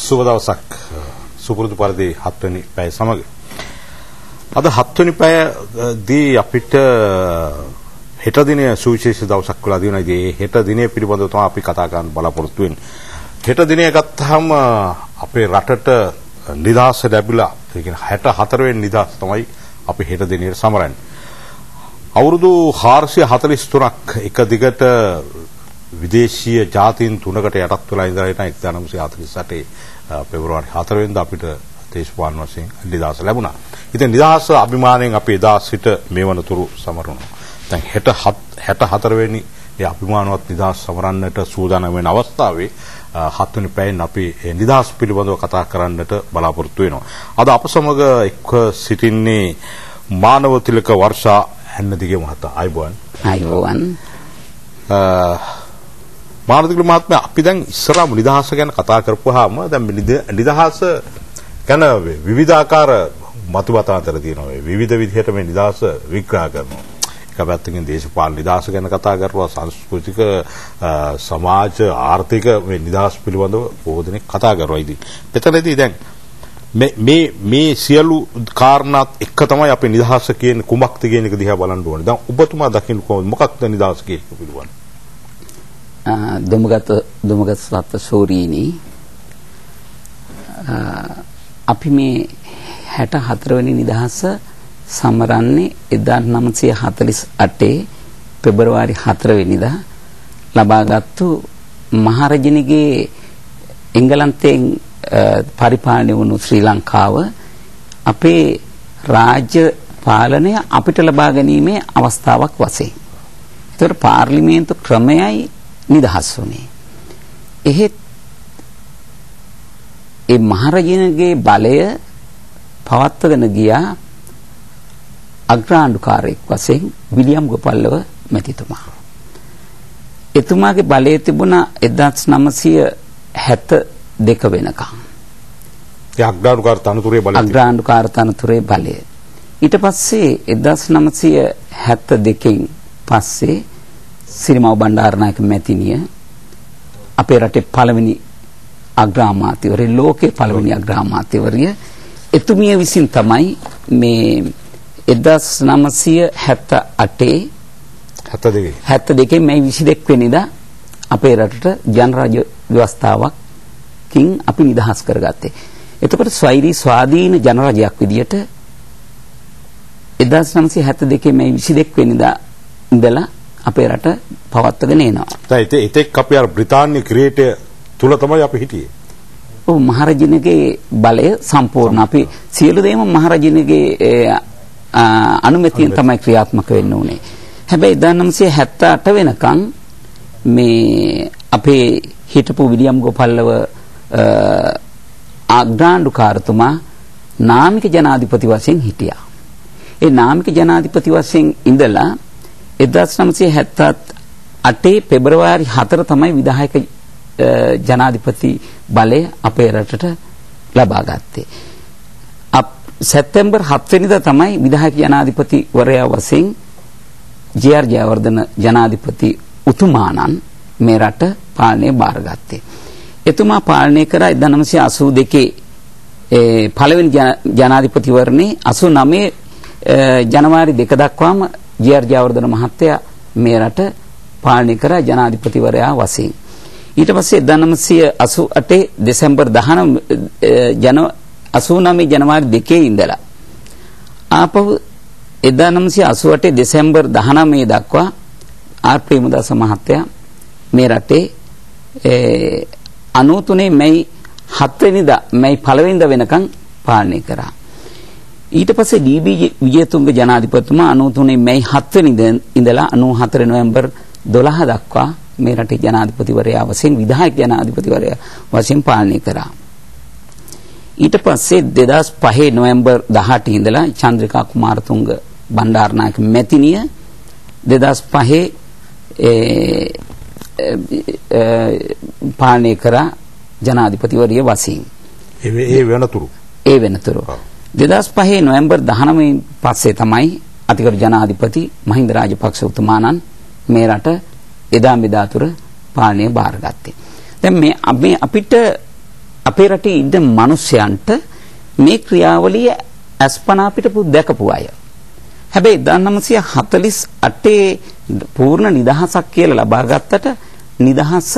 සුබ දවසක් සුපුරුදු පරිදි 7 වෙනි පැය සමග අද 7 වෙනි පැයදී අපිට හෙට දිනේ සුවිශේෂ දවසක් වෙලා තියෙනවා. ඉතින් හෙට දිනේ පිළිබඳව තමයි අපි කතා කරන්න බලාපොරොත්තු වෙන්නේ. හෙට දිනේ ගත්තාම අපේ රටට නිදහස ලැබිලා ඒ කියන්නේ 64 වෙනි නිදහස තමයි අපි හෙට දිනේ සමරන්නේ. අවුරුදු 443ක් එක දිගට විදේශීය ජාතීන් තුනකට යටත් වෙලා ඉඳලා හිටන් 1948 පෙබරවාරි 4 වෙනිදා අපිට දේශපාලන වශයෙන් නිදහස ලැබුණා. ඉතින් නිදහස අභිමාණයෙන් අපි එදා සිට මේ වනතුරු සමරනවා. දැන් 64 වෙනි ඒ අභිමානවත් නිදහස් සමරන්නට සූදානම් වෙන අවස්ථාවේ 7 වෙනි පැයෙන් අපි නිදහස් පිළිබඳව කතා කරන්නට බලාපොරොත්තු වෙනවා. අද අප සමග එක්ව සිටින්නේ මානවතිලක වර්ෂා හැන්නදිගේ මහතා. අයබෝවන්. මානවතිලක මහත්මයා අපි දැන් ඉස්සරහම නිදහස ගැන කතා කරපුවාම දැන් නිදහස ගැන විවිධාකාර මතවාදාන්තර තියෙනවා. විවිධ විදිහට මේ නිදහස විග්‍රහ කරනවා. එක පැත්තකින් දේශපාලන නිදහස ගැන කතා කරනවා, සංස්කෘතික සමාජ ආර්ථික මේ නිදහස් පිළිබඳව බොහෝ දෙනෙක් කතා කරනවා. ඉතින් මෙතනදී දැන් මේ සියලු කාරණාත් එක්ක තමයි අපි නිදහස කියන්නේ කුමක්ද කියන එක දිහා බලන්න ඕනේ. දැන් ඔබතුමා දකින්න කොහොමද මොකක්ද නිදහස කියන එක පිළිබඳව? දුමගත් සත්ත්ව සූරීනි අපි මේ 64 වෙනි නිදහස සමරන්නේ 1948 පෙබරවාරි 4 වෙනිදා ලබාගත්තු මහරජිනගේ එංගලන්තයෙන් පරිපාලනය වුණු ශ්‍රී ලංකාව අපේ රාජ්‍ය පාලනය අපිට ලබා ගැනීමේ අවස්ථාවක් වශයෙන්. ඒතර පාර්ලිමේන්තු ක්‍රමයයි නිදහස් වුණේ. එහෙත් ඒ මහරජිනගේ බලය පවත්වගෙන ගියා අග්‍රාණ්ඩුකාරයෙක් වශයෙන් විලියම් ගෝපල්ලව මැතිතුමා. එතුමාගේ බලය තිබුණා 1972 වෙනකම්. ඒ අග්‍රාණ්ඩුකාර තනතුරේ බලය. ඊට පස්සේ 1972න් පස්සේ සිරිමව බණ්ඩාරනායක මැතිණිය අපේ රටේ පළවෙනි අග්‍රාමාත්‍යවරිය, ලෝකේ පළවෙනි අග්‍රාමාත්‍යවරිය එතුමිය විසින් තමයි මේ 1972 මේ 22 වෙනිදා අපේ රටට ජනරාජ්‍ය ව්‍යවස්ථාවකින් අපි නිදහස් කරගත්තේ. එතකොට ස්වෛරී ස්වාධීන ජනරාජ්‍යයක් විදියට 1972 මේ 22 වෙනිදා ඉඳලා අපේ රට පවත්වාගෙන එනවා. ඒතෙක් අපි අර බ්‍රිතාන්‍ය ක්‍රියේටය තුල තමයි අපි හිටියේ. ඔව්, මහරජිනගේ බලය සම්පූර්ණ අපි සියලු දේම මහරජිනගේ අනුමැතියෙන් තමයි ක්‍රියාත්මක වෙන්න උනේ. හැබැයි 1978 වෙනකන් මේ අපේ හිටපු විලියම් ගෝපල්ලව අග්‍රාණ්ඩුකාරතුමා නාමික ජනාධිපති වශයෙන් හිටියා. ඒ නාමික ජනාධිපති වශයෙන් ඉඳලා 1978 පෙබරවාරි 4 තමයි විධායක ජනාධිපති බලය අපේ රටට ලබා ගත්තේ. සැප්තැම්බර් 7 වෙනිදා තමයි විධායක ජනාධිපතිවරයා වශයෙන් ජේ.ආර්. ජයවර්ධන ජනාධිපති උතුමාණන් මේ රට පාලනය බාරගත්තේ. එතුමා පාලනය කරා 1982 පළවෙනි ජනාධිපතිවරණේ 89 ජනවාරි 2 දක්වාම ජේ.ආර්. ජයවර්ධන මහත්තයා මේ රට පාලනය කරා ජනාධිපතිවරයා වශයෙන්. ඊට පස්සේ 1988 දෙසැම්බර් 89 ජනවාරි 2 ඉඳලා ආපහු 1988 දෙසැම්බර් 19 දක්වා ආර් ප්‍රේමදාස මහත්තයා මේ රටේ 93 මැයි 7 වෙනිදා මැයි 1 වෙනිදා වෙනකන් පාලනය කරා. ඊට පස්සේ ඩී.බී. විජේතුංග ජනාධිපතිතුමා 93 මැයි 7 වෙනිදා ඉඳලා 94 නොවැම්බර් 12 දක්වා මේ රටේ ජනාධිපතිවරයා වශයෙන් විධායක ජනාධිපතිවරයා වශයෙන් පාලනය කරා. ඊට පස්සේ 2005 නොවැම්බර් 18 ඉඳලා චන්ද්‍රිකා කුමාරතුංග බණ්ඩාරනායක මැතිණිය 2005 පාලනය කරා ජනාධිපතිවරිය වශයෙන්. ඒ වෙනතුරු 2005 නොවැම්බර් 19 පස්සේ තමයි අතිගරු ජනාධිපති මහින්ද රාජපක්ෂ උතුමාණන් මේ රට එදා මෙදාතුර පාලනය බාරගත්තේ. දැන් මේ අපිට අපේ රටේ ඉන්න මිනිස්යන්ට මේ ක්‍රියාවලිය අස්පනා පිටපු දැකපු අය. හැබැයි 1948 පූර්ණ නිදහසක් කියලා ලබා ගත්තට නිදහස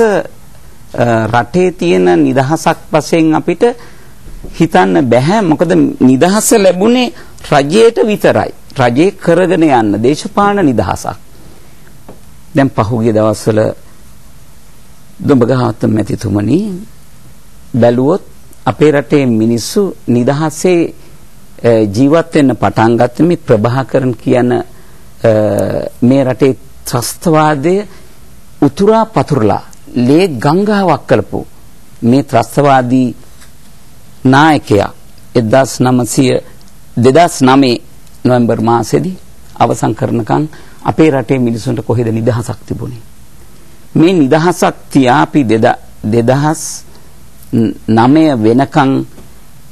රටේ තියෙන නිදහසක් වශයෙන් අපිට හිතන්න බෑ. මොකද නිදහස ලැබුණේ රජයට විතරයි. රජේ කරගෙන යන්න දේශපාලන නිදහසක්. දැන් පහුගිය දවස්වල දුඹගහවත්ත මැතිතුමනි බැලුවොත් අපේ රටේ මිනිස්සු නිදහසේ ජීවත් වෙන්න පටන් ගත්තේ මේ ප්‍රභාකරන් කියන මේ රටේ ත්‍රස්තවාදය උතුරා පතුරලා ලේ ගංගාවක් කළපු මේ ත්‍රස්තවාදී නායකයා 2009 නොවැම්බර් මාසෙදී අවසන් කරනකන් අපේ රටේ මිනිසුන්ට කොහෙද නිදහසක් තිබුණේ? මේ නිදහසක් තියා අපි 2009 වෙනකන්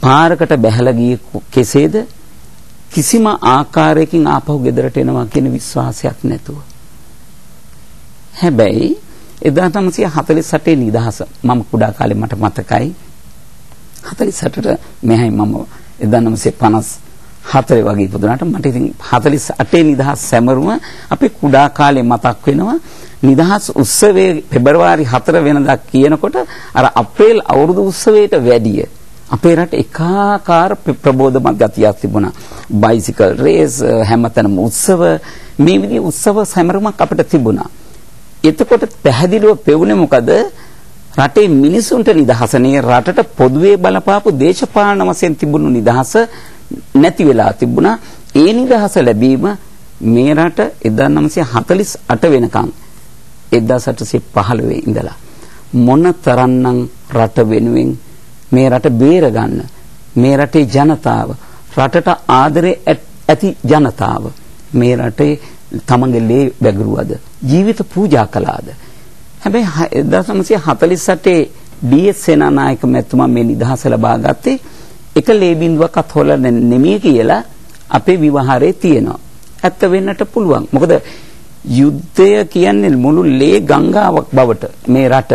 පාරකට බැහැලා ගියේ කෙසේද? කිසිම ආකාරයකින් ආපහු ගෙදරට එනවා කියන විශ්වාසයක් නැතුව. හැබැයි 1948 නිදහස මම කුඩා කාලේ මට මතකයි 48ට මෙහයි මම 1954 වගේ ඉපදුනාට මට ඉතින් 48 නිදහස් සැමරුම අපේ කුඩා කාලේ මතක් වෙනවා. නිදහස් උත්සවයේ පෙබරවාරි 4 වෙනිදා කියනකොට අර අප්‍රේල් අවුරුදු උත්සවයට වැඩිය අපේ රට එකාකාර ප්‍රබෝධමත් ගතියක් තිබුණා. බයිසිකල් රේස් හැමතැනම උත්සව මේ විදිහේ උත්සව සැමරුමක් අපිට තිබුණා. එතකොට පැහැදිලිව පෙවුනේ මොකද? රටේ මිනිසුන්ට නිදහසනේ රටට පොදුවේ බලපාපු දේශපාලන වශයෙන් තිබුණු නිදහස නැති වෙලා තිබුණා. ඒ නිදහස ලැබීම මේ රට 1948 වෙනකන් 1815 ඉඳලා මොන තරම්නම් රට වෙනුවෙන් මේ රට බේර ගන්න මේ රටේ ජනතාව රටට ආදරේ ඇති ජනතාව මේ රටේ තමන්ගේ ලේ වැගිරුවද ජීවිත පූජා කළාද? හැබැයි 1948 ඩී.එස්. සේනානායක මැතිතුමා මේ නිදහස ලබා ගත්තේ එක ලේ බිඳුවක්වත් හොල්ල නෙමෙයි කියලා අපේ විවහාරයේ තියෙනවා. ඇත්ත වෙන්නට පුළුවන්. මොකද යුද්ධය කියන්නේ මුළු ලේ ගංගාවක් බවට මේ රට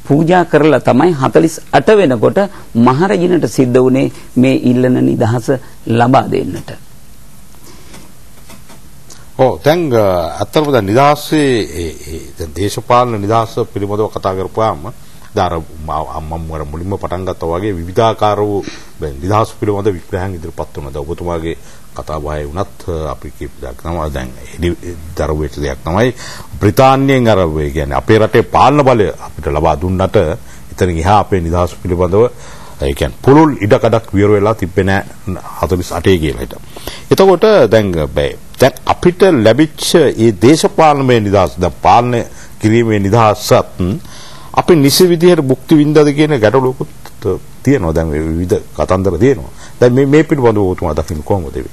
පූජා කරලා තමයි 48 වෙනකොට මහරජිනට සිද්ධ වුණේ මේ ඉල්ලන නිදහස ලබා දෙන්නට. දැන් අත්‍තරම දැන් නිදහසේ දැන් දේශපාලන නිදහස පිළිබඳව කතා කරපුවාම දාර මම මුලින්ම පටන් ගත්තා වගේ විවිධාකාර වූ නිදහස් පිළිබඳ විග්‍රහයන් ඉදිරිපත් වුණා. ඔබතුමාගේ කතා බහේ වුණත් අපි කියපු දෙයක් තමයි දැන් දරුවෙච්ච දෙයක් තමයි බ්‍රිතාන්‍යයෙන් අර ඒ කියන්නේ අපේ රටේ පාලන බලය අපිට ලබා දුන්නට එතනින් එහා අපේ නිදහස් පිළිබඳව ඒ කියන්නේ පුළුල් ඉඩකඩක් විවර වෙලා තිබ්බේ නැහැ 48 කියලා හිට. එතකොට දැන් අපිට ලැබිච්ච මේ දේශපාලනමය නිදහස දැන් පාලනය කිරීමේ නිදහසත් අපි නිසි විදිහට භුක්ති විඳද කියන ගැටලුවකුත් තියෙනවා. දැන් මේ විවිධ කතන්දර තියෙනවා. දැන් මේ පිළිබඳව ඔබතුමා දකින්න කොහොමද වෙන්නේ?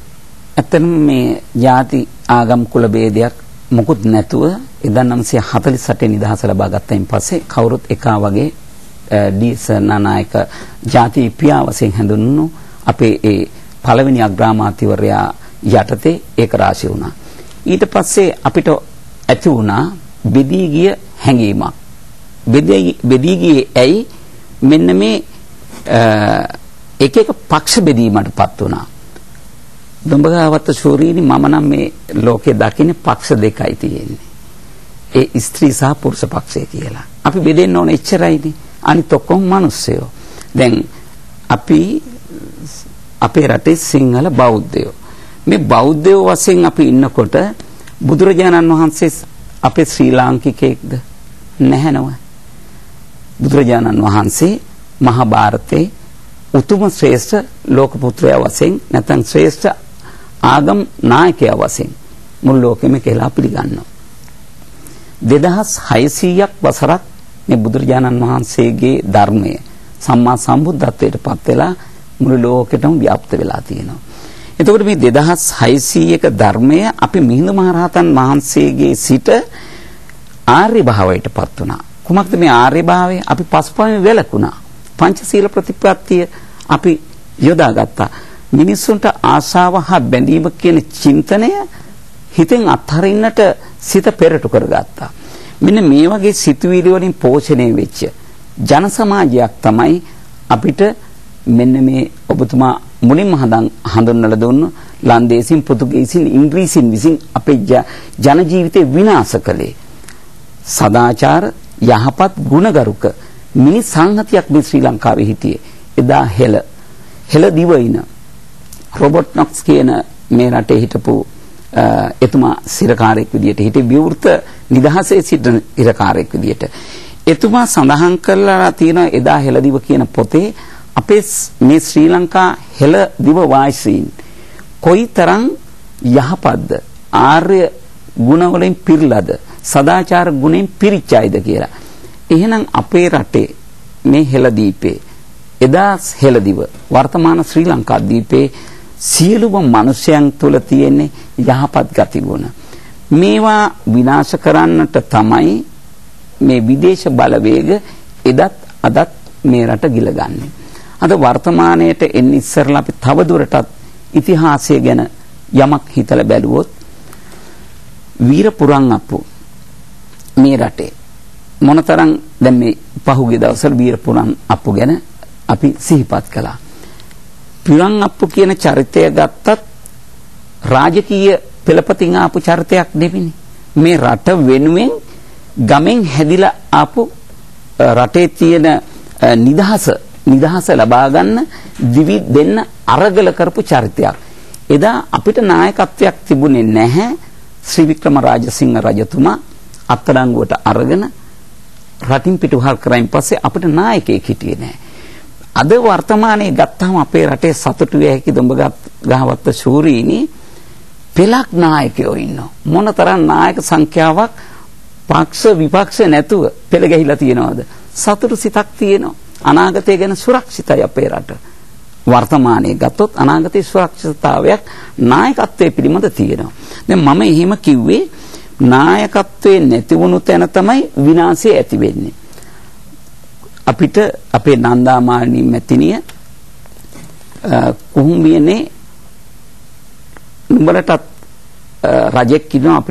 ඇත්තටම මේ ಜಾති ආගම් කුල ભેදයක් මොකුත් නැතුව 1948 නිදහස ලබා ගත්තයින් පස්සේ කවුරුත් එකා වගේ ඩී.එස්. නානායක ಜಾති පියා වශයෙන් හඳුන්වනු අපේ ඒ පළවෙනි අග්‍රාමාත්‍යවරයා යටතේ ඒක රාශි වුණා. ඊට පස්සේ අපිට ඇති වුණා බෙදී ගිය හැඟීමක්. බෙදී ගියේ ඇයි? මෙන්න මේ එක එක පක්ෂ බෙදීමටපත් වුණා. දුඹගාවත්ත ශූරීනි මම නම් මේ ලෝකේ දකින්නේ පක්ෂ දෙකයි තියෙන්නේ. ඒ ස්ත්‍රී සහ පුරුෂ පක්ෂය කියලා. අපි බෙදෙන්න ඕන එච්චරයිනේ. අනිත් ඔක්කොම මිනිස්සයෝ. දැන් අපි අපේ රටේ සිංහල බෞද්ධයෝ. මේ බෞද්ධයෝ වශයෙන් අපි ඉන්නකොට බුදුරජාණන් වහන්සේ අපේ ශ්‍රී ලාංකිකයෙක්ද? නැහැ නෝ. බුදුරජාණන් වහන්සේ මහා භාරතයේ උතුම ශ්‍රේෂ්ඨ ලෝක පුත්‍රයා වශයෙන් නැත්නම් ශ්‍රේෂ්ඨ ආගම් නායකයා වශයෙන් මුළු ලෝකෙම කියලා පිළිගන්නවා. 2600ක් වසරක් මේ බුදුරජාණන් වහන්සේගේ ධර්මය සම්මා සම්බුද්ධත්වයට පත් වෙලා මුළු ලෝකෙටම ව්‍යාප්ත වෙලා තියෙනවා. එතකොට මේ 2600ක ධර්මය අපි මිහිඳු මහරහතන් වහන්සේගේ සිට ආර්ය භාවයට පත් වුණා. කුමක්ද මේ ආර්ය භාවය? අපි පස්පවෙනි වැළකුණා. පංචශීල ප්‍රතිපත්තිය අපි යොදාගත්තා. මිනිසුන්ට ආශාව හා බැඳීම කියන චින්තනය හිතෙන් අත්හරින්නට සිත පෙරට කරගත්තා. මෙන්න මේ වගේ සිතුවිලි වලින් පෝෂණය වෙච්ච ජන සමාජයක් තමයි අපිට මෙන්න මේ ඔබතුමා මුලින්ම හඳුන්වලා දුන්නු ලන්දේසින් පෘතුගීසින් ඉංග්‍රීසින් විසින් අපේ ජන ජීවිතේ විනාශ කළේ. සදාචාර යහපත් ගුණගරුක මිනිස් සංහතියක් මේ ශ්‍රී ලංකාවේ හිටියේ. එදා හෙළ දිවයින රොබර්ට් නොක්ස් කියන මේ රටේ හිටපු එතුමා සිරකාරයෙක් විදියට හිටියේ විවෘත නිදහසේ සිටින ඉරකාරයෙක් විදියට. එතුමා සඳහන් කරලා තියෙනවා එදා හෙළදිව කියන පොතේ අපේ මේ ශ්‍රී ලංකා හෙළදිව වාසීන් කොයිතරම් යහපත්ද ආර්ය ගුණ වලින් පිරිලාද සදාචාර ගුණෙන් පිරිච්චයිද කියලා. එහෙනම් අපේ රටේ මේ හෙළදීපේ එදා හෙළදිව වර්තමාන ශ්‍රී ලංකා දීපේ සියලුම මිනිසයන් තුළ තියෙන යහපත් ගතිගුණ මේවා විනාශ කරන්නට තමයි මේ විදේශ බලවේග එදත් අදත් මේ රට ගිලගන්නේ. අද වර්තමානයේට එන්න ඉස්සරලා අපි තව දුරටත් ඉතිහාසය ගැන යමක් හිතලා බැලුවොත් වීර පුරන් අප්පු මේ රටේ මොනතරම් දැන් මේ පහුගිය දවස්වල වීර පුරන් අප්පු ගැන අපි සිහිපත් කළා. පුරන් අප්පු කියන චරිතය ගත්තත් රාජකීය පෙළපතින් ආපු චරිතයක් නෙවෙයි. මේ රට වෙනුවෙන් ගමෙන් හැදිලා ආපු රටේ තියෙන නිදහස ලබා ගන්න දිවි දෙන්න අරගල කරපු චරිතයක්. එදා අපිට නායකත්වයක් තිබුණේ නැහැ. ශ්‍රී වික්‍රම රාජසිංහ රජතුමා අත්අඩංගුවට අරගෙන රටින් පිටුවහල් කරයින් පස්සේ අපිට නායකයෙක් හිටියේ නැහැ. අද වර්තමානයේ ගත්තාම අපේ රටේ සතුටු වෙ හැකි දොඹ ගහවත්ත ශූරීනි පෙලක් නායකයෝ ඉන්නවා. මොනතරම් නායක සංඛ්‍යාවක් පක්ෂ විපක්ෂ නැතුව පෙළ ගැහිලා තියෙනවද? සතුටු සිතක් තියෙනවා. අනාගතය ගැන සුරක්ෂිතයි අපේ රට. වර්තමානයේ ගත්තොත් අනාගතයේ සුරක්ෂිතතාවයක් නායකත්වයේ පිළිබඳ තියෙනවා. දැන් මම එහෙම කිව්වේ නායකත්වයේ නැති වුණු තැන තමයි විනාශය ඇති වෙන්නේ. අපිට අපේ නන්දාමාලිනී මැතිණිය කුහුඹියනේ නුඹලටත් රජෙක් ඉන්නවා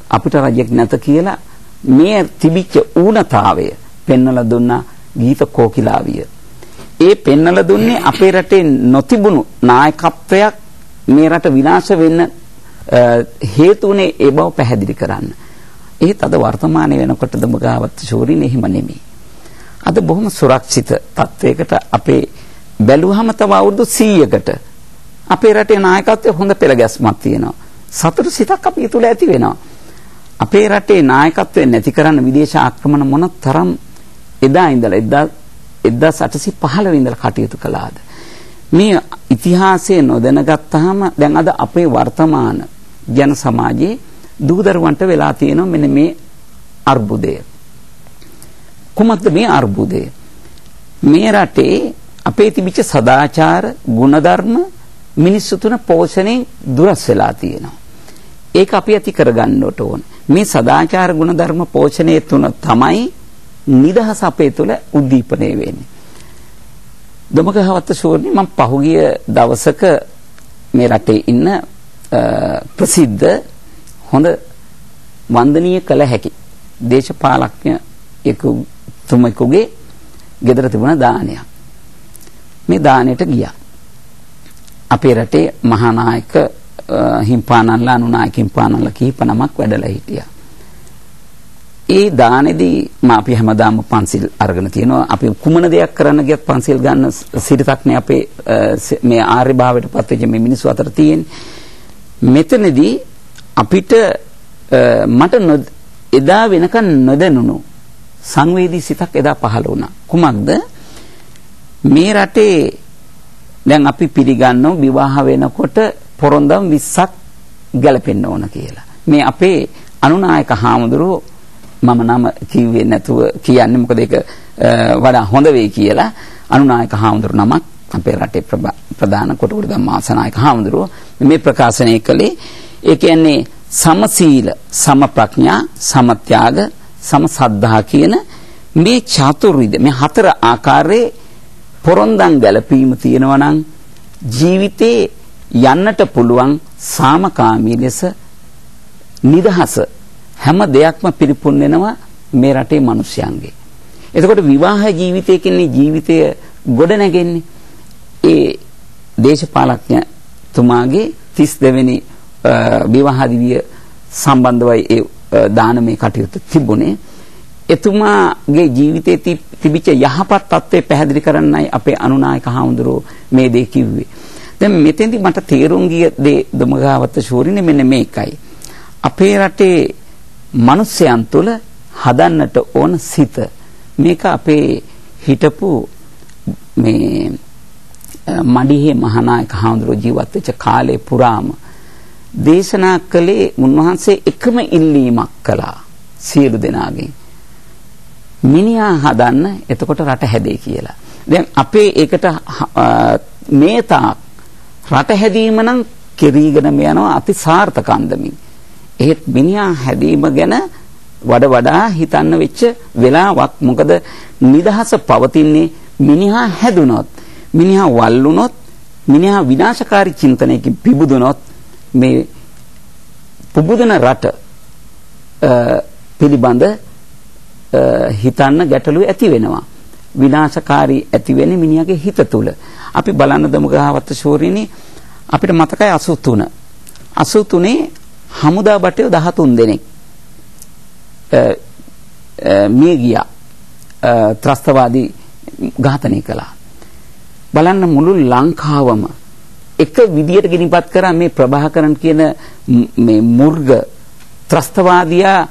අපිට රජෙක් නැත කියලා මේ තිබිච්ච ඌනතාවය පෙන්වලා දුන්නා ගීත කෝකිලාවිය. ඒ පෙන්වලා දුන්නේ අපේ රටේ නොතිබුණු නායකත්වයක් මේ රට විනාශ වෙන්න හේතුනේ ඒ බව පැහැදිලි කරන්න. ඒත් අද වර්තමානයේ වෙනකොට දඹගාවත් ශූරින් එහෙම නෙමෙයි. අද බොහොම සුරක්ෂිත තත්වයකට අපේ බැලුවහම තව අවුරුදු 100කට අපේ රටේ නායකත්වයේ හොඳ පෙළ ගැස්මක් තියෙනවා. සතුටු සිතක් අපි තුල ඇති වෙනවා. අපේ රටේ නායකත්වය නැති කරන්න විදේශ ආක්‍රමණ මොන තරම් එදා ඉඳලා 1815 ඉඳලා කටයුතු කළාද? මේ ඉතිහාසය නොදැනගත්තාම දැන් අද අපේ වර්තමාන ජන සමාජයේ දූදරුවන්ට වෙලා තියෙනවා මෙන්න මේ අර්බුදය. කොහොමද මේ අර්බුදය? මේ රටේ අපේ තිබිච්ච සදාචාර ගුණධර්ම මිනිස්සු තුන පෝෂණයෙන් දුරස් වෙලා තියෙනවා. ඒක අපි ඇති කරගන්න ඕන. මේ සදාචාර ගුණධර්ම පෝෂණය තුන තමයි නිදහස අපේ තුල උද්දීපනය වෙන්නේ. දොඹගහවත්ත ශූරින් මම පහුගිය දවසක මේ රටේ ඉන්න ප්‍රසිද්ධ හොඳ වන්දනීය කළ හැකි දේශපාලඥයෙකු තුමෙකුගේ ගෙදර තිබුණ දානයක්. මේ දානෙට ගියා. අපේ රටේ මහානායක හිම්පානන්ලා අනුනායක හිම්පානන්ලා කීප නමක් වැඩලා හිටියා. ඒ දානේදී අපි හැමදාම පන්සිල් අරගෙන තියෙනවා. අපි කුමන දෙයක් කරන්න ගියත් පන්සිල් ගන්න සිරිතක් නේ අපේ මේ ආර්ය භාවයට පත් වෙච්ච මේ මිනිස්සු අතර තියෙන්නේ. මෙතනදී අපිට මට එදා වෙනකන් නොදැනුණු සංවේදී සිතක් එදා පහළ වුණා. කුමක්ද? මේ රටේ දැන් අපි පිළිගන්නෝ විවාහ වෙනකොට පොරොන්දම් 20ක් ගැලපෙන්න ඕන කියලා. මේ අපේ අනුනායක හාමුදුරුවෝ මම නම කිව්වේ නැතුව කියන්නේ මොකද ඒක වඩා හොඳ වෙයි කියලා අනුනායක හාමුදුරු නමක් අපේ රටේ ප්‍රධාන කොටුගොඩ ධම්මාසනායක හාමුදුරුවෝ මේ ප්‍රකාශනය කළේ. ඒ කියන්නේ සමසීල සමප්‍රඥා සමත්‍යාග සමසද්ධා කියන මේ චතුර්විධ මේ හතර ආකාරයේ පොරොන්දම් ගැලපීම තියෙනවා නම් ජීවිතේ යන්නට පුළුවන් සාමකාමී ලෙස නිදහස හැම දෙයක්ම පිරිපුන් වෙනවා මේ රටේ මිනිස්යන්ගේ. එතකොට විවාහ ජීවිතයකින්නේ ජීවිතය ගොඩ නැගෙන්නේ. ඒ දේශපාලඥතුමාගේ 32 වෙනි විවාහ දිවිය සම්බන්ධවයි ඒ දානමය කටයුතු තිබුණේ. එතුමාගේ ජීවිතයේ තිබිච්ච යහපත් තත්ත්වය පැහැදිලි කරන්නයි අපේ අනුනායක හාමුදුරුවෝ මේ දේ කිව්වේ. දැන් මෙතෙන්දි මට තේරුම් ගිය දේ දොමගාවත ශූරිනේ මෙන්න මේකයි. අපේ රටේ මිනිස්යන් තුළ හදන්නට ඕන සිත. මේක අපේ හිටපු මේ මඩිහේ මහානායක හාමුදුරුවෝ ජීවත් වෙච්ච කාලේ පුරාම දේශනා කළේ උන්වහන්සේ එකම ඉල්ලීමක් කළා සියලු දෙනාගෙන්. මිනිහා හදන්න එතකොට රට හැදේ කියලා. දැන් අපේ ඒකට මේ තාක් රට හැදීම නම් කෙරීගෙනම යනවා අති සාර්ථක අන්දමින්. ඒත් මිනිහා හැදීම ගැන වඩා හිතන්න වෙච්ච වෙලාවක්. මොකද නිදහස පවතින්නේ මිනිහා හැදුනොත්, මිනිහා වල්ලුනොත්, මිනිහා විනාශකාරී චින්තනයකින් පිබුදුනොත් මේ පුබුදන රට පිළිබඳ හිතන්න ගැටලුව ඇති වෙනවා. විනාශකාරී ඇති වෙන්නේ මිනිහාගේ හිත තුල. අපි බලන්න දොමගාවත ශූරිනේ අපිට මතකයි 83. 83 හමුදා බටයෝ 13 දෙනෙක් මිය ගියා. ත්‍රස්තවාදී ඝාතනය කළා. බලන්න මුළු ලංකාවම එක විදියට ගිනිපත් කරා මේ ප්‍රභාකරන් කියන මේ මුර්ග ත්‍රස්තවාදියා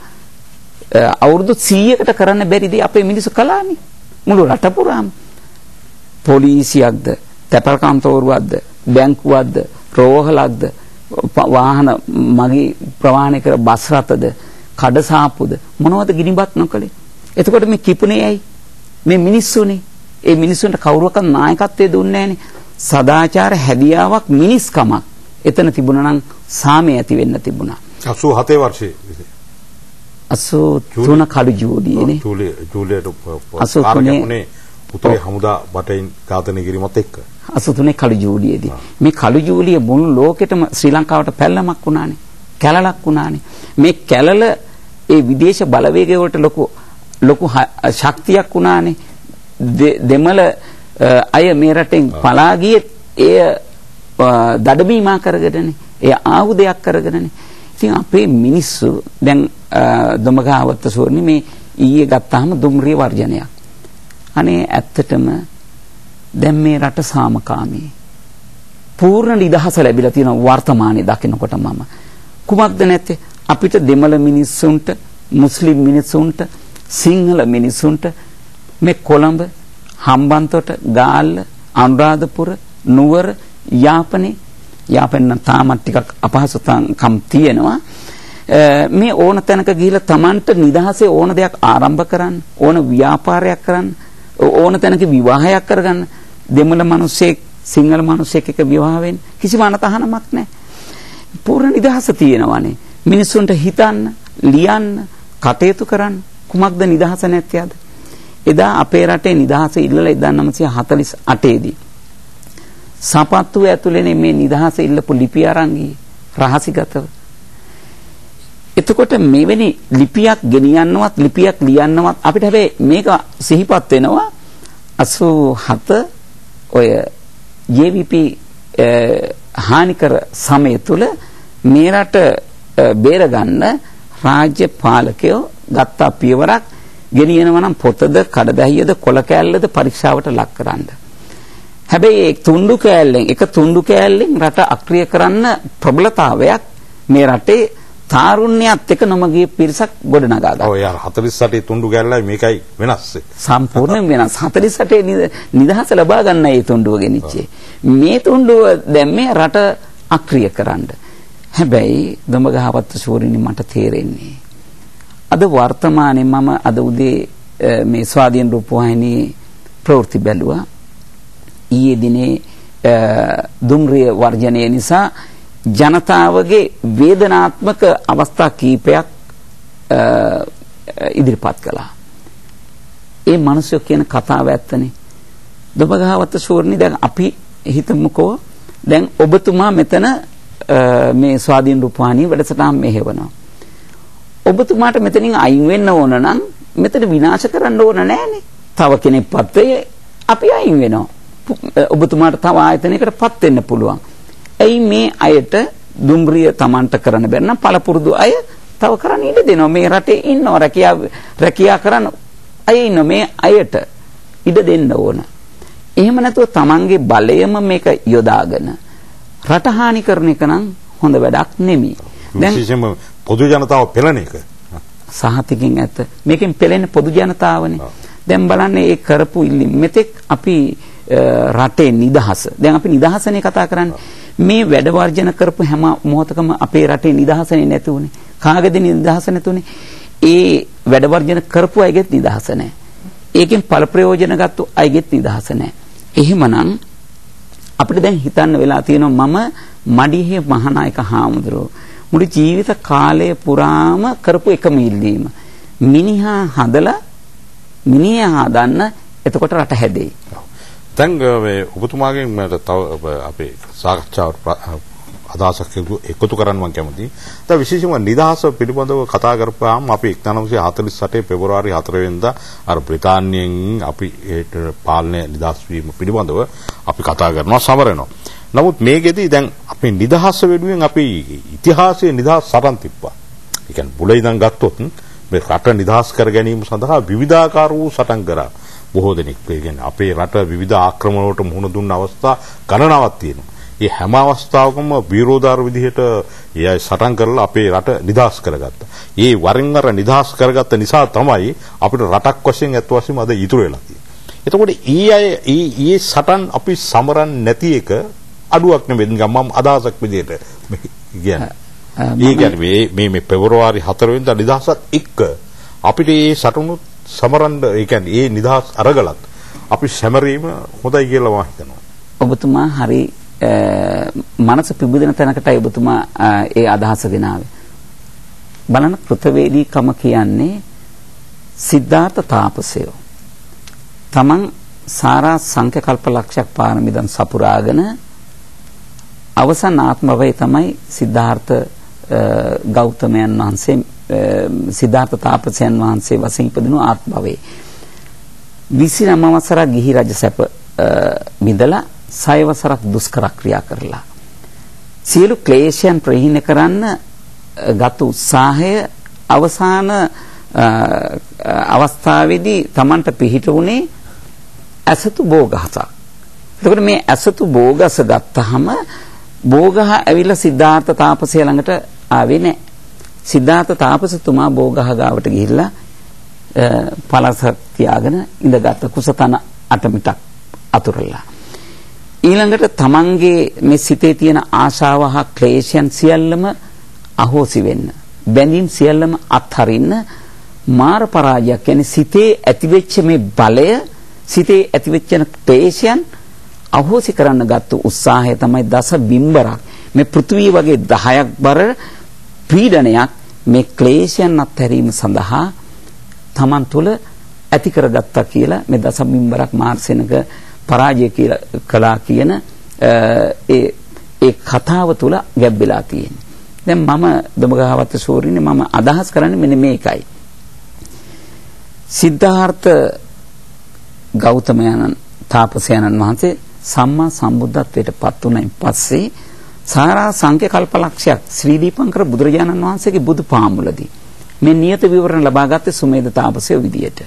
අවුරුදු 100කට කරන්න බැරි දේ අපේ මිනිස්සු කළානේ. මුළු රට පුරාම පොලිසියක්ද, තැපැල් කාමතෝරුවක්ද, බැංකුවක්ද, රෝහලක්ද, වාහන මගී ප්‍රවාහනය කර බස් රථද, කඩසාප්පුද මොනවද ගිනිපත් නොකළේ? එතකොට මේ කිපුනේ ඇයි? මේ මිනිස්සුනේ. ඒ මිනිස්සුන්ට කවුරුවක්වත් නායකත්වයේ දුන්නේ නැහනේ. සදාචාර හැදියාවක් මිනිස්කමක් එතන තිබුණා නම් සාමය ඇති වෙන්න තිබුණා. 87 වර්ෂයේ 83 කළු ජූලියේනේ. ජූලියට කාර්යමුනේ උතුරේ හමුදා බටයින් ඝාතනය කිරීමත් එක්ක 83 කළු ජූලියේදී මේ කළු ජූලිය මුළු ලෝකෙටම ශ්‍රී ලංකාවට පැල්ලමක් වුණානේ. කැලලක් වුණානේ. මේ කැලල ඒ විදේශ බලවේගය වලට ලොකු ශක්තියක් වුණානේ. දෙමළ අය මේ රටෙන් පලා ගියේ එය දඩබීමා කරගෙනනේ. එය ආයුධයක් කරගෙනනේ. ඉතින් අපේ මිනිස්සු දැන් දොමගාවත ශූරිනේ මේ ඊයේ ගත්තාම දුම්රිය වර්ජනයක්. අනේ ඇත්තටම දැන් මේ රට සාමකාමී. පූර්ණ නිදහස ලැබිලා තියෙන වර්තමානයේ දකිනකොට මම කුමක්ද නැත්තේ? අපිට දෙමළ මිනිස්සුන්ට, මුස්ලිම් මිනිස්සුන්ට, සිංහල මිනිස්සුන්ට මේ කොළඹ, හම්බන්තොට, ගාල්ල, අනුරාධපුර, නුවර, යාපනයේ තාමත් ටිකක් අපහසුතාවකම් තියෙනවා. මේ ඕන තැනක ගිහිල්ලා Tamanට නිදහසේ ඕන දෙයක් ආරම්භ කරන්න, ඕන ව්‍යාපාරයක් කරන්න, ඕන තැනක විවාහයක් කරගන්න. දෙමළ මිනිස්සෙක් සිංහල මිනිස්සෙක් එක්ක විවාහ වෙන්න කිසිම අනතහනමක් නැහැ. පූර්ණ නිදහස තියෙනවානේ. මිනිස්සුන්ට හිතන්න, ලියන්න, කටයුතු කරන්න කුමක්ද නිදහස නැත්තේ අද? එදා අපේ රටේ නිදහස ඉල්ලලා 1948 දී සපත්තු ඇතුළේ මේ නිදහස ඉල්ලපු ලිපි අරන් ගියේ රහසිගතව. එතකොට මෙවැනි ලිපියක් ගෙනියන්නවත් ලිපියක් ලියන්නවත් අපිට හැබැයි මේක සිහිපත් වෙනවා 87 ඔය JVP හානිකර සමය තුල මේ රට බේරගන්න රාජ්‍ය පාලකයෝ ගත්ත පියවරක් ගෙනියනවා නම් පොතද කඩදාහියද කොල කෑල්ලද පරීක්ෂාවට ලක් කරන්න. හැබැයි එක තුන්ඩු කෑල්ලෙන් රට අක්‍රිය කරන්න ප්‍රබලතාවයක් මේ රටේ තාරුණ්‍යයත් එක්ක නොමගිය පිරිසක් ගොඩනගා ගන්නවා. ඔය 48 තුන්ඩු කෑල්ලයි මේකයි වෙනස්. සම්පූර්ණයෙන් වෙනස්. 48 නිදහස ලබා ගන්න ඒ තුන්ඩුව ගෙනිච්චේ. මේ තුන්ඩුව දැම්මේ රට අක්‍රිය කරන්න. හැබැයි දොඹගහවත්ත ශූරිනේ මට තේරෙන්නේ අද වර්තමානයේ මම අද උදේ මේ ස්වාධීන රූපවාහිනී ප්‍රවෘත්ති බැලුවා. ඊයේ දිනේ දුම්රිය වර්ජනය නිසා ජනතාවගේ වේදනාත්මක අවස්ථා කීපයක් ඉදිරිපත් කළා. ඒ මිනිස්සු කියන කතාව ඇත්තනේ. දොඹගහවත්ත ශූරිනේ දැන් අපි හිතමුකෝ දැන් ඔබතුමා මෙතන මේ ස්වාධීන රූපවාහිනී වැඩසටහන් මෙහෙවනවා. ඔබතුමාට මෙතනින් අයින් වෙන්න ඕන නම් මෙතන විනාශ කරන්න ඕන නැහැනේ. තව කෙනෙක්පත් වෙයි අපි අයින් වෙනවා. ඔබතුමාට තව ආයතනයකටපත් වෙන්න පුළුවන්. එයි මේ අයට දුම්රිය Tamanට කරන්න බැරි නම් පළපුරුදු අය තව කරන්න ඉඩ දෙනවා. මේ රටේ ඉන්නවා රැකියා කරන්න අය ඉන්නවා. මේ අයට ඉඩ දෙන්න ඕන. එහෙම නැතුව Tamanගේ බලයම මේක යොදාගෙන රට හානි කරන එක නම් හොඳ වැඩක් නෙමෙයි. දැන් විශේෂයෙන්ම පොදු ජනතාව පෙළන එක සහතිකින් ඇත්ත. මේකෙන් පෙළෙන පොදු ජනතාවනේ. දැන් බලන්න ඒ කරපු ඉල්ලීම් මෙතෙක් අපි රටේ නිදහස. දැන් අපි නිදහසනේ කතා කරන්නේ. මේ වැඩ වර්ජන කරපු හැම මොහොතකම අපේ රටේ නිදහසනේ නැතුනේ. කාගේද නිදහස නැතුනේ? ඒ වැඩ වර්ජන කරපු අයගෙත් නිදහස නැහැ. ඒකෙන් ඵල ප්‍රයෝජන ගත්තු අයගෙත් නිදහස නැහැ. එහෙමනම් අපිට දැන් හිතන්න වෙලා තියෙනවා මම මඩිහේ මහානායක හාමුදුරුවෝ මුළු ජීවිත කාලය පුරාම කරපු එකම ඉල්ලීම. මිනිහා හදන්න එතකොට රට හැදෙයි. දැන් මේ ඔබතුමාගෙන් මට තව අපේ සාකච්ඡාවට අදහසක් එකතු කරන්න මම කැමතියි. දැන් විශේෂයෙන්ම නිදහස පිළිබඳව කතා කරපුවාම අපි 1948 පෙබරවාරි 4 වෙනිදා අර බ්‍රිතාන්‍යයෙන් අපි පාලනය නිදහස් වීම පිළිබඳව අපි කතා කරනවා සමරනවා. නමුත් මේකෙදී දැන් අපි නිදහස වෙනුවෙන් අපි ඉතිහාසයේ නිදහස් සටන් තිබ්බා. ඒ කියන්නේ බුල ඉඳන් ගත්තොත් මේ රට නිදහස් කර ගැනීම සඳහා විවිධාකාර වූ සටන් කරා. බොහෝ දෙනෙක් ඒ කියන්නේ අපේ රට විවිධ ආක්‍රමණ වලට මුහුණ දුන්න අවස්ථා ගණනාවක් තියෙනවා. මේ හැම අවස්ථාවකම විරෝධාර විදිහට ඒ අය සටන් කරලා අපේ රට නිදහස් කරගත්තා. ඒ වරින් වර නිදහස් කරගත්ත නිසා තමයි අපිට රටක් වශයෙන් අත් වශයෙන්ම අද ඉතුරු වෙලා තියෙන්නේ. එතකොට ඒ සටන් අපි සමරන්නේ නැති එක අඩුවක් නෙවෙයි. මම අදහසක් විදිහට කියන්නේ. ඒ කියන්නේ මේ පෙබරවාරි 4 වෙනිදා නිදහසත් එක්ක අපිට මේ සටනුත් සමරන්න ඒ කියන්නේ ඒ නිදහස් අරගලත් අපි සැමරීම හොඳයි කියලා මම හිතනවා. ඔබතුමා හරි මනස පිබුදෙන තැනකටයි ඔබතුමා ඒ අදහස ගෙනාවේ. බලන්න කෘතවේදීකම කියන්නේ සිද්ධාර්ථ තාපසයෝ. තමන් සාරා සංඛ්‍ය කල්ප ලක්ෂයක් පාරමිදන් සපුරාගෙන අවසන් ආත්මවය තමයි සිද්ධාර්ථ ගෞතමයන් වහන්සේ සිද්ධාර්ථ තාපසයන් වහන්සේ වශයෙන් ඉපදුණු ආත්මවයේ 29 වසරක් ගිහි රජ සැප විඳලා 6 වසරක් දුෂ්කර ක්‍රියා කරලා සියලු ක්ලේශයන් ප්‍රහීන කරන්න ගත උත්සාහය අවසාන අවස්ථාවේදී Tamanට පිහිට වුණේ අසතු බෝගහසක්. එතකොට මේ අසතු බෝගස ගත්තාම බෝගහ ඇවිල්ලා සිද්ධාර්ථ තාපසය ළඟට ආවේ නැහැ. සිද්ධාර්ථ තාපසතුමා බෝගහ ගාවට ගිහිල්ලා පළසක් තියාගෙන ඉඳගත් කුසතන 8 මිටක් අතුරලා. ඊළඟට තමන්ගේ මේ සිතේ තියෙන ආශාව හා ක්ලේශයන් සියල්ලම අහෝසි වෙන්න. බැඳීම් සියල්ලම අත්හරින්න මාර පරාජයක් කියන්නේ සිතේ ඇතිවෙච්ච මේ බලය සිතේ ඇතිවෙච්ච ක්ලේශයන් අහෝසි කරන්න ගත්ත උත්සාහය තමයි දස බිම්බරක්. මේ පෘථිවිය වගේ 10ක් බර පීඩනයක් මේ ක්ලේශයන් අත්හැරීම සඳහා තමන් තුළ ඇති කරගත්තා කියලා මේ දස බිම්බරක් මාර්සෙනක පරාජය කියලා කළා කියන ඒ කතාව තුළ ගැබ්බෙලා තියෙනවා. දැන් මම දඹගහවත්ත සූරිනේ මම අදහස් කරන්නේ මෙන්න මේකයි. සිද්ධාර්ථ ගෞතමයන් තාපසයන්න් වහන්සේ සම්මා සම්බුද්ධත්වයට පත් වුණයින් පස්සේ සාරා සංඛ්‍ය කල්පලක්ෂයක් ශ්‍රී දීපංකර බුදුරජාණන් වහන්සේගේ බුදු පාමුලදී මේ නියත විවරණ ලබා ගත්තේ සුමේද තාපසය විදියට.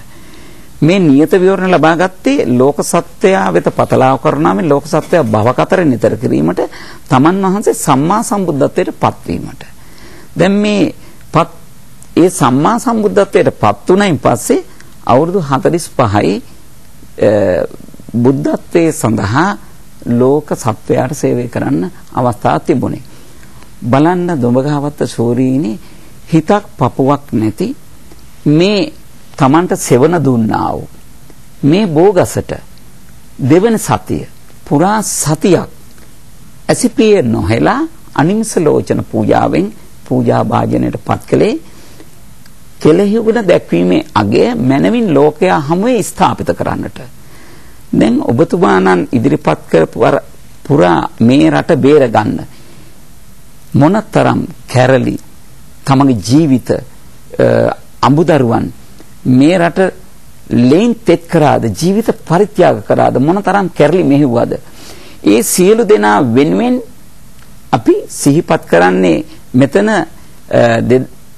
මේ නියත විවරණ ලබා ගත්තේ ලෝක සත්‍යය වෙත පතලාව කරනාමෙන් ලෝක සත්‍යය භව කතර නිතර කිරීමට තමන් වහන්සේ සම්මා සම්බුද්ධත්වයට පත්වීමට. දැන් ඒ සම්මා සම්බුද්ධත්වයට පත් වුණයින් පස්සේ අවුරුදු 45යි බුද්ධත්වයේ සඳහා ලෝක සත්වයාට සේවය කරන්න අවස්ථාවක් තිබුණේ. බලන්න දොඹගහවත්ත සූරීනි හිතක් පපුවක් නැති මේ තමන්ට සෙවන දුන්නා වූ මේ බෝගසට දෙවන සතිය පුරා සතියක් ඇසිපිය නොහෙලා අනිමිස ලෝචන පූජාවෙන් පූජා භාජනයට පත් කළේ කෙලෙහිගුණ දැක්වීමේ අගය මනවින් ලෝකයා හමුවේ ස්ථාපිත කරන්නට. දැන් ඔබතුමාණන් ඉදිරිපත් කරපු පුරා මේ රට බේර ගන්න මොනතරම් කැරලි තමගේ ජීවිත අඹදරුවන් මේ රට ලේන් තෙත් කරාද ජීවිත පරිත්‍යාග කරාද මොනතරම් කැරලි මෙහෙව්වද ඒ සියලු දෙනා වෙනුවෙන් අපි සිහිපත් කරන්නේ මෙතන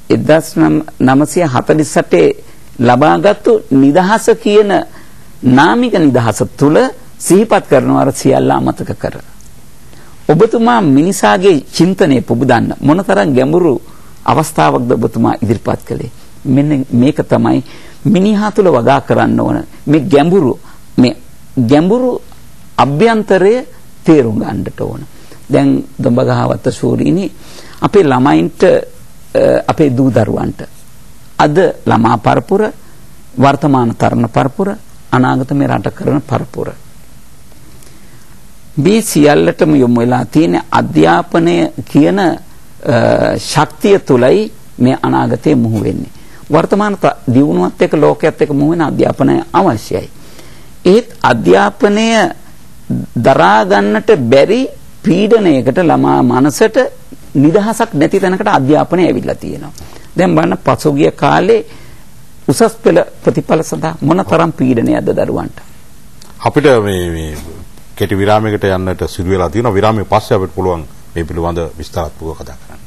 1948 ලබාගත්තු නිදහස කියන නාමික නිදහස තුල සිහිපත් කරනවා අර සියල්ල අමතක කර. ඔබතුමා මිනිසාගේ චින්තනයේ පුබුදන්න මොනතරම් ගැඹුරු අවස්ථාවක්ද ඔබතුමා ඉදිරිපත් කළේ. මෙන්න මේක තමයි මිනිහා තුල වගා කරන්න ඕන මේ ගැඹුරු අභ්‍යන්තරය තේරුම් ගන්නට ඕන. දැන් දඹගහවත්ත ශූරීනි අපේ ළමයින්ට අපේ දූ දරුවන්ට අද ළමා පරපුර වර්තමාන තරුණ පරපුර අනාගත මේ රට කරන පරපුර මේ සියල්ලටම යොමු වෙලා තියෙන අධ්‍යාපනය කියන ශක්තිය තුලයි මේ අනාගතයේ මුහු වෙන්නේ. වර්තමාන දියුණුවත් එක්ක ලෝකයේත් එක්ක මුහු වෙන අධ්‍යාපනය අවශ්‍යයි. ඒත් අධ්‍යාපනය දරා ගන්නට බැරි පීඩනයකට ළමා මනසට නිදහසක් නැති තැනකට අධ්‍යාපනය ඇවිල්ලා තියෙනවා. දැන් බලන්න පසුගිය කාලේ උසස් පෙළ ප්‍රතිඵල සඳහා මොනතරම් පීඩනයක්ද දරුවන්ට. අපිට මේ කෙටි විරාමයකට යන්නට සිදු වෙලා තියෙනවා. විරාමයේ පස්සේ අපිට පුළුවන් මේ පිළිබඳ විස්තරාත්මකව කතා කරන්න.